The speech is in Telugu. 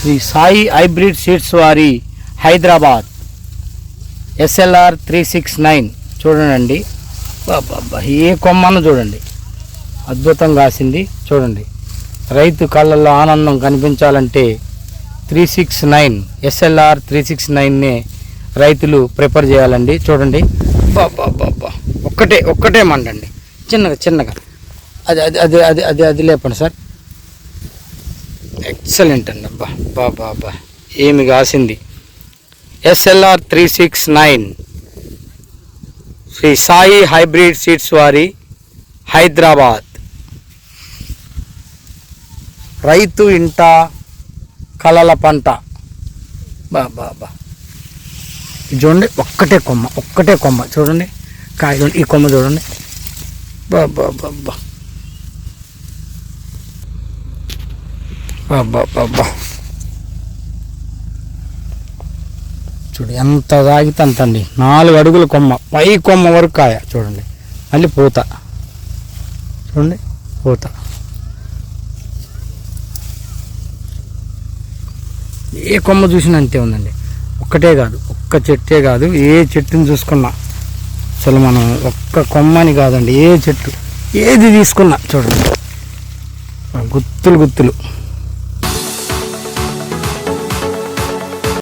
శ్రీ సాయి హైబ్రిడ్ సీడ్స్ వారి హైదరాబాద్ SLR 369 చూడండి. బాబా ఏ కొమ్మను చూడండి, అద్భుతంగా కాసింది చూడండి. రైతు కళ్ళల్లో ఆనందం కనిపించాలంటే 369 SLR 369నే రైతులు ప్రిఫర్ చేయాలండి. చూడండి బాబా ఒక్కటే మండండి, చిన్నగా అది అది అది అది అది అది లేపండి సార్. ఎక్సలెంట్ అండి. బాబా ఏమి కాసింది. SLR 369 Shri Sai hybrid seeds వారి హైదరాబాద్. రైతు ఇంట కలల పంట. బాబా చూడండి, ఒక్కటే కొమ్మ చూడండి, కాయ చూడండి, ఈ కొమ్మ చూడండి. బాబా చూడు ఎంత తాగితే అంత అండి. 4 అడుగుల కొమ్మ, పై కొమ్మ వరకు కాయ చూడండి. మళ్ళీ పూత చూడండి, పూత. ఏ కొమ్మ చూసినా అంతే ఉందండి. ఒక్కటే కాదు, ఒక్క చెట్టే కాదు, ఏ చెట్టుని చూసుకున్నా అసలు మనం ఒక్క కొమ్మని కాదండి, ఏ చెట్టు ఏది తీసుకున్నా చూడండి గుత్తులు.